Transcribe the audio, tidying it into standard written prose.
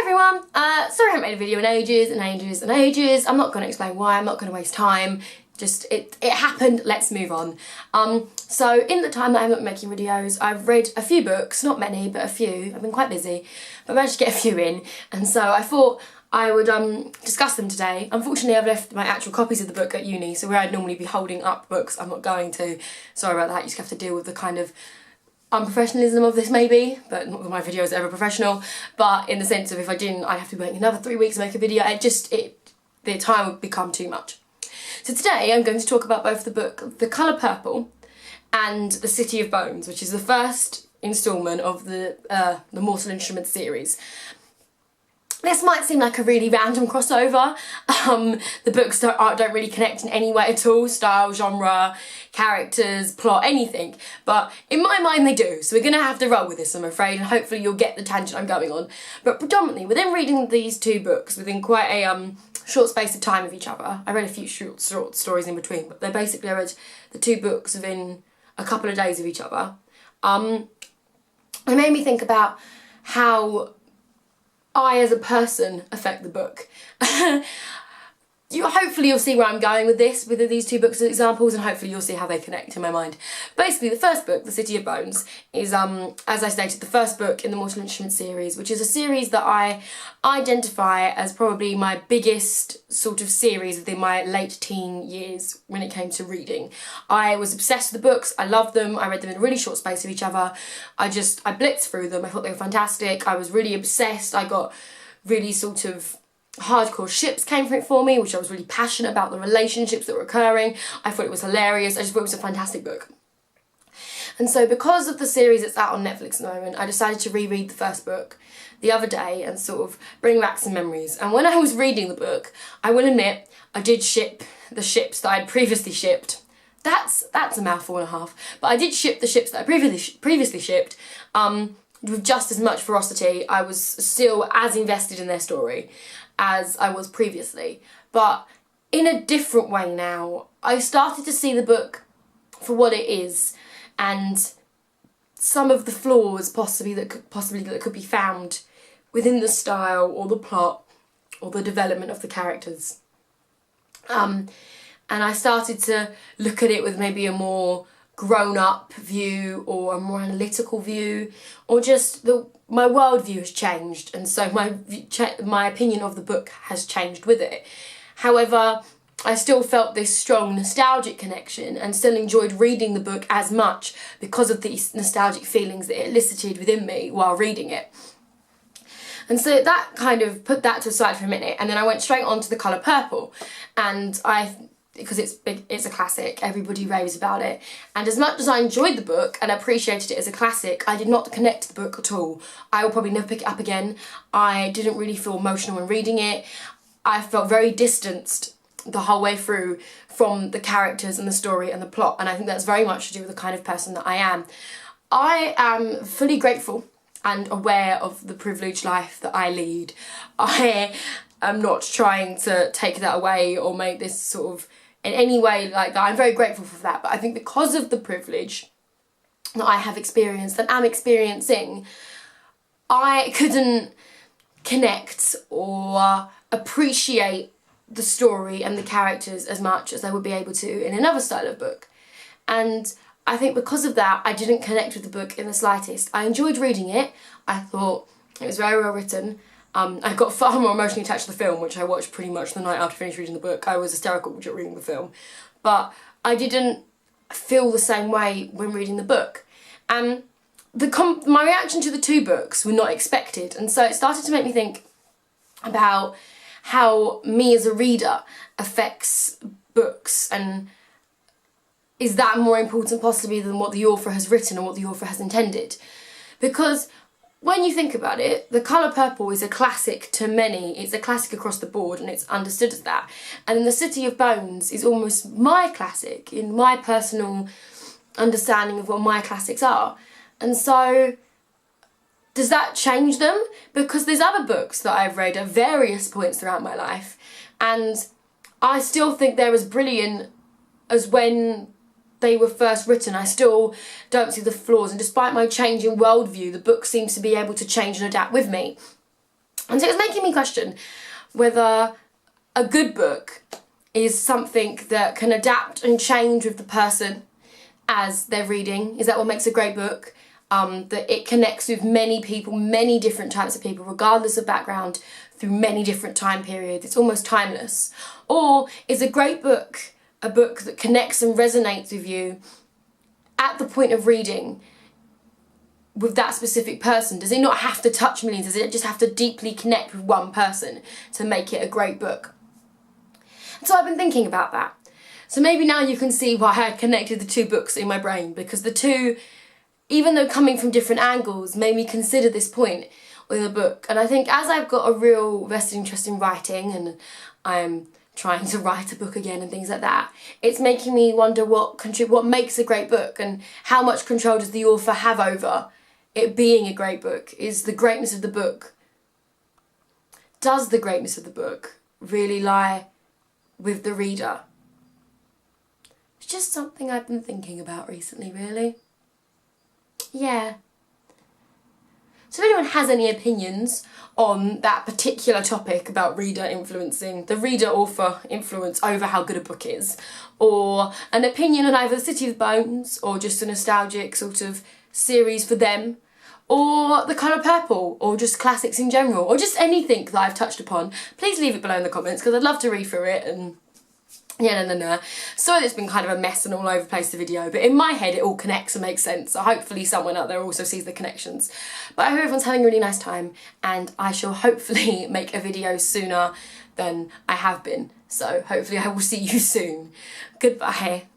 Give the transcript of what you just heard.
Hey everyone, sorry I haven't made a video in ages and ages and ages. I'm not going to explain why, I'm not going to waste time. Just, it happened, let's move on. So in the time that I haven't been making videos, I've read a few books, not many, but a few. I've been quite busy, but I managed to get a few in. And so I thought I would discuss them today. Unfortunately, I've left my actual copies of the book at uni, so where I'd normally be holding up books, I'm not going to. Sorry about that, you just have to deal with the kind of unprofessionalism of this maybe, but not that my video is ever professional, but in the sense of if I didn't, I'd have to wait another 3 weeks to make a video. The time would become too much. So today I'm going to talk about both the book The Colour Purple and The City of Bones, which is the first instalment of the Mortal Instruments series. This might seem like a really random crossover. The books don't really connect in any way at all, style, genre, characters, plot, anything. But in my mind they do, so we're going to have to roll with this, I'm afraid, and hopefully you'll get the tangent I'm going on. But predominantly, within reading these two books, within quite a short space of time of each other, I read a few short stories in between, but I read the two books within a couple of days of each other. It made me think about how I as a person affect the book. Hopefully you'll see where I'm going with this, with these two books as examples, and hopefully you'll see how they connect in my mind. Basically, the first book, The City of Bones, is, as I stated, the first book in the Mortal Instruments series, which is a series that I identify as probably my biggest sort of series within my late teen years when it came to reading. I was obsessed with the books, I loved them, I read them in a really short space of each other. I blitzed through them, I thought they were fantastic, I was really obsessed, I got really sort of hardcore ships came from it for me, which I was really passionate about, the relationships that were occurring. I thought it was hilarious, I just thought it was a fantastic book. And so because of the series that's out on Netflix at the moment, I decided to reread the first book the other day and sort of bring back some memories. And when I was reading the book, I will admit, I did ship the ships that I'd previously shipped. That's a mouthful and a half. But I did ship the ships that I previously shipped with just as much ferocity. I was still as invested in their story as I was previously, but in a different way now. I started to see the book for what it is, and some of the flaws possibly that could be found within the style or the plot or the development of the characters. And I started to look at it with maybe a more grown-up view or a more analytical view, or just my worldview has changed, and so my opinion of the book has changed with it. However, I still felt this strong nostalgic connection and still enjoyed reading the book as much because of these nostalgic feelings that it elicited within me while reading it. And so that kind of put that to the side for a minute, and then I went straight on to The Colour Purple, and because it's a classic, everybody raves about it. And as much as I enjoyed the book and appreciated it as a classic, I did not connect to the book at all. I will probably never pick it up again. I didn't really feel emotional when reading it. I felt very distanced the whole way through from the characters and the story and the plot, and I think that's very much to do with the kind of person that I am. I am fully grateful and aware of the privileged life that I lead. I am not trying to take that away or make this sort of in any way like that. I'm very grateful for that, but I think because of the privilege that I have experienced and am experiencing, I couldn't connect or appreciate the story and the characters as much as I would be able to in another style of book. And I think because of that, I didn't connect with the book in the slightest. I enjoyed reading it. I thought it was very well written. I got far more emotionally attached to the film, which I watched pretty much the night after I finished reading the book. I was hysterical reading the film. But I didn't feel the same way when reading the book. And my reaction to the two books were not expected. And so it started to make me think about how me as a reader affects books, and is that more important possibly than what the author has written and what the author has intended? Because when you think about it, The Colour Purple is a classic to many. It's a classic across the board, and it's understood as that. And then The City of Bones is almost my classic in my personal understanding of what my classics are. And so does that change them? Because there's other books that I've read at various points throughout my life, and I still think they're as brilliant as when they were first written. I still don't see the flaws, and despite my change in worldview, the book seems to be able to change and adapt with me. And so it was making me question whether a good book is something that can adapt and change with the person as they're reading. Is that what makes a great book? That it connects with many people, many different types of people, regardless of background, through many different time periods. It's almost timeless. Or is a great book a book that connects and resonates with you at the point of reading with that specific person? Does it not have to touch millions? Does it just have to deeply connect with one person to make it a great book? And so I've been thinking about that. So maybe now you can see why I connected the two books in my brain, because the two, even though coming from different angles, made me consider this point with a book. And I think as I've got a real vested interest in writing, and I'm trying to write a book again and things like that, it's making me wonder what makes a great book, and how much control does the author have over it being a great book? Is the greatness of the book, does the greatness of the book really lie with the reader? It's just something I've been thinking about recently, really. Yeah. So if anyone has any opinions on that particular topic about reader influencing, the reader-author influence over how good a book is, or an opinion on either The City of Bones, or just a nostalgic sort of series for them, or The Colour Purple, or just classics in general, or just anything that I've touched upon, please leave it below in the comments, because I'd love to read through it. And sorry it's been kind of a mess and all over the place, the video, but in my head it all connects and makes sense, so hopefully someone out there also sees the connections. But I hope everyone's having a really nice time, and I shall hopefully make a video sooner than I have been, so hopefully I will see you soon. Goodbye.